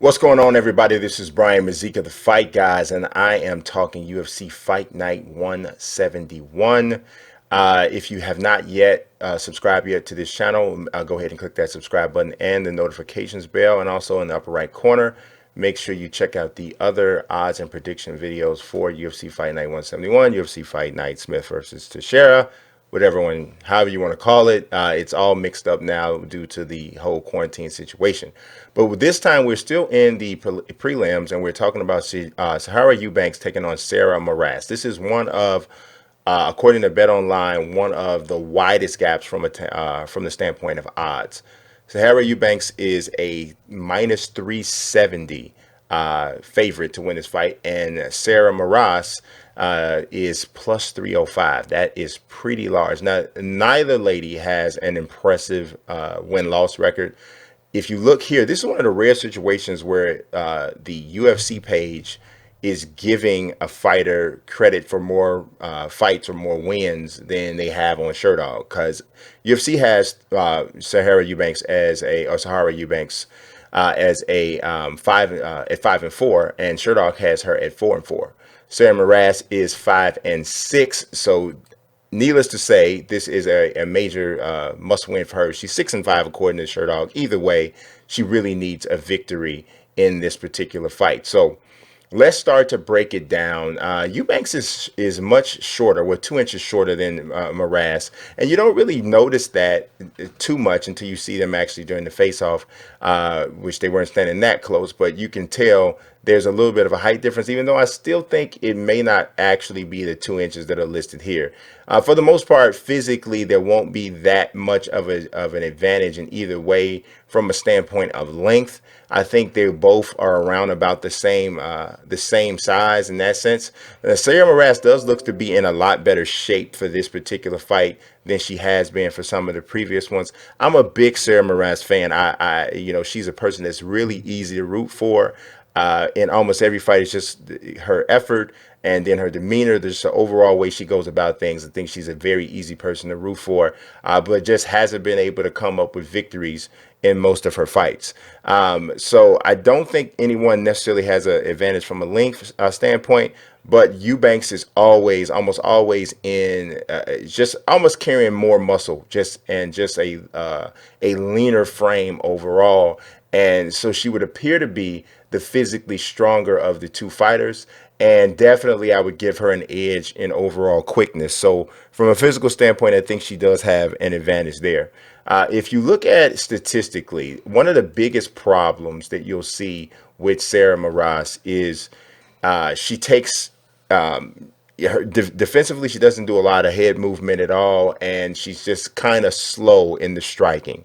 What's going on, everybody? This is Brian Mazique of the Fight Guys, and I am talking UFC Fight Night 171. If you have not yet subscribed yet to this channel, go ahead and click that subscribe button and the notifications bell, and also in the upper right corner, make sure you check out the other odds and prediction videos for UFC Fight Night 171, UFC Fight Night Smith versus Teixeira, whatever one, however you want to call it. It's all mixed up now due to the whole quarantine situation. But with this time, we're still in the prelims, and we're talking about Sijara Eubanks taking on Sarah Moras. This is one of, according to Bet Online, one of the widest gaps from the standpoint of odds. Sijara Eubanks is a minus 370 favorite to win this fight, and Sarah Moras is plus 305. That is pretty large. Now, neither lady has an impressive win-loss record. If you look here, this is one of the rare situations where the UFC page is giving a fighter credit for more fights or more wins than they have on Sherdog, because UFC has Sijara Eubanks as a 5-4, and Sherdog has her at 4-4. Sarah Moras is 5-6, so needless to say, this is a major must-win for her. She's 6-5 according to Sherdog. Either way, she really needs a victory in this particular fight. So let's start to break it down. Eubanks is much shorter, with 2 inches shorter than Moras, and you don't really notice that too much until you see them actually during the face-off, which they weren't standing that close, but you can tell there's a little bit of a height difference, even though I still think it may not actually be the 2 inches that are listed here. For the most part, physically, there won't be that much of an advantage in either way from a standpoint of length. I think they both are around about the same size in that sense. Sarah Moras does look to be in a lot better shape for this particular fight than she has been for some of the previous ones. I'm a big Sarah Moras fan. She's a person that's really easy to root for. In almost every fight, it's just her effort and then her demeanor, there's the overall way she goes about things. I think she's a very easy person to root for, but just hasn't been able to come up with victories in most of her fights. So I don't think anyone necessarily has an advantage from a length standpoint, but Eubanks is almost always in just almost carrying more muscle, just a leaner frame overall. And so she would appear to be the physically stronger of the two fighters. And definitely I would give her an edge in overall quickness. So from a physical standpoint, I think she does have an advantage there. If you look at statistically, one of the biggest problems that you'll see with Sarah Moras is she takes defensively, she doesn't do a lot of head movement at all, and she's just kind of slow in the striking.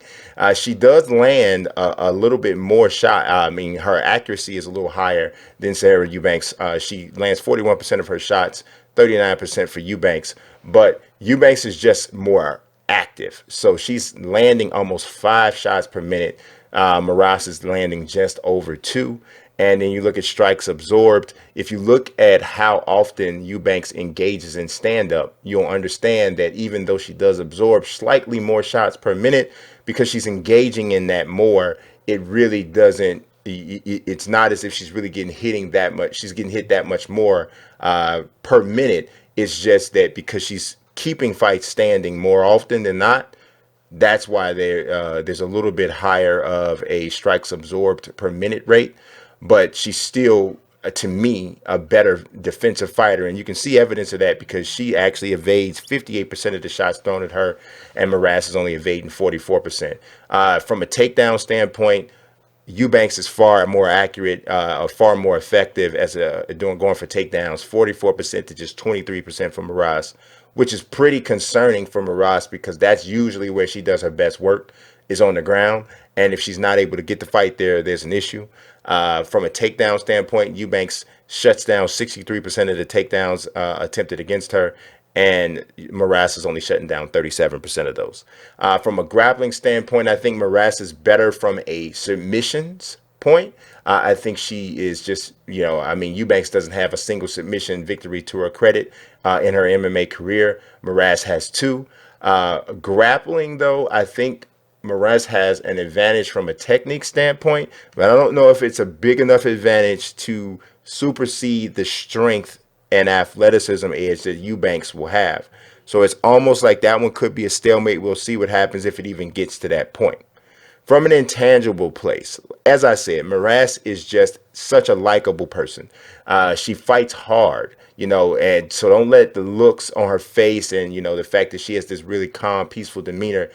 She does land a little bit more shot. I mean, her accuracy is a little higher than Sijara Eubanks. She lands 41% of her shots, 39% for Eubanks, but Eubanks is just more active. So she's landing almost 5 shots per minute. Moras is landing just over 2. And then you look at strikes absorbed. If you look at how often Eubanks engages in stand-up, you'll understand that even though she does absorb slightly more shots per minute, because she's engaging in that more, it really doesn't, it's not as if she's really hitting that much. She's getting hit that much more per minute. It's just that because she's keeping fights standing more often than not, that's why there's a little bit higher of a strikes absorbed per minute rate. But she's still, to me, a better defensive fighter. And you can see evidence of that because she actually evades 58% of the shots thrown at her, and Moras is only evading 44%. From a takedown standpoint, Eubanks is far more accurate, far more effective as going for takedowns, 44% to just 23% for Moras, which is pretty concerning for Moras because that's usually where she does her best work, is on the ground. And if she's not able to get the fight there, there's an issue. From a takedown standpoint, Eubanks shuts down 63% of the takedowns attempted against her, and Moras is only shutting down 37% of those. From a grappling standpoint, I think Moras is better from a submissions point. I think she is just, Eubanks doesn't have a single submission victory to her credit in her MMA career. Moras has 2. Grappling, though, I think Moras has an advantage from a technique standpoint, but I don't know if it's a big enough advantage to supersede the strength and athleticism edge that Eubanks will have. So it's almost like that one could be a stalemate. We'll see what happens if it even gets to that point. From an intangible place, as I said, Moras is just such a likable person. She fights hard, and so don't let the looks on her face and, the fact that she has this really calm, peaceful demeanor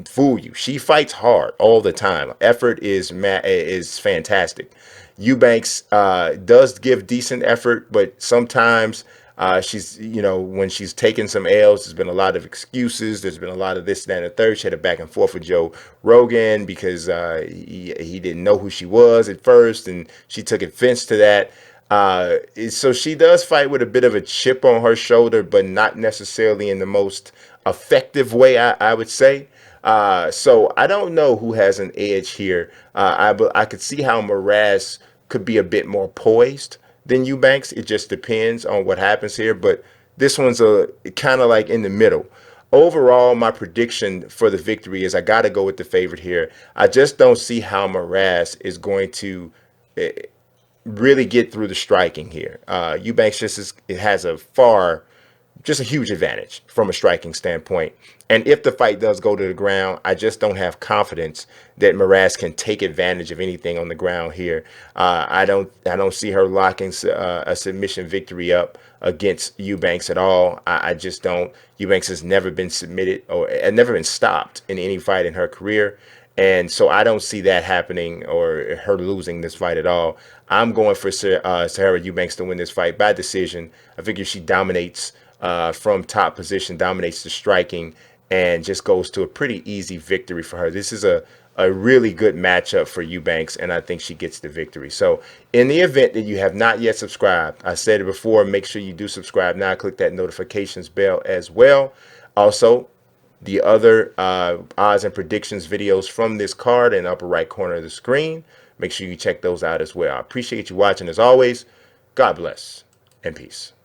fool you. She fights hard all the time. Effort is fantastic. Eubanks does give decent effort, but sometimes she's, when she's taken some L's, there's been a lot of excuses. There's been a lot of this, that, and the third. She had a back and forth with Joe Rogan because he didn't know who she was at first, and she took offense to that. So she does fight with a bit of a chip on her shoulder, but not necessarily in the most effective way, I would say. So I don't know who has an edge here. I could see how Moras could be a bit more poised than Eubanks. It just depends on what happens here. But this one's a kind of like in the middle. Overall, my prediction for the victory is I got to go with the favorite here. I just don't see how Moras is going to really get through the striking here. Eubanks it has just a huge advantage from a striking standpoint. And if the fight does go to the ground, I just don't have confidence that Moras can take advantage of anything on the ground here. I don't see her locking a submission victory up against Eubanks at all. I just don't. Eubanks has never been submitted or never been stopped in any fight in her career. And so I don't see that happening or her losing this fight at all. I'm going for Sijara Eubanks to win this fight by decision. I figure she dominates from top position, dominates the striking, and just goes to a pretty easy victory for her. This is a really good matchup for Eubanks, and I think she gets the victory. So in the event that you have not yet subscribed, I said it before, make sure you do subscribe now. Click that notifications bell as well. Also, the other odds and predictions videos from this card in the upper right corner of the screen. Make sure you check those out as well. I appreciate you watching as always. God bless and peace.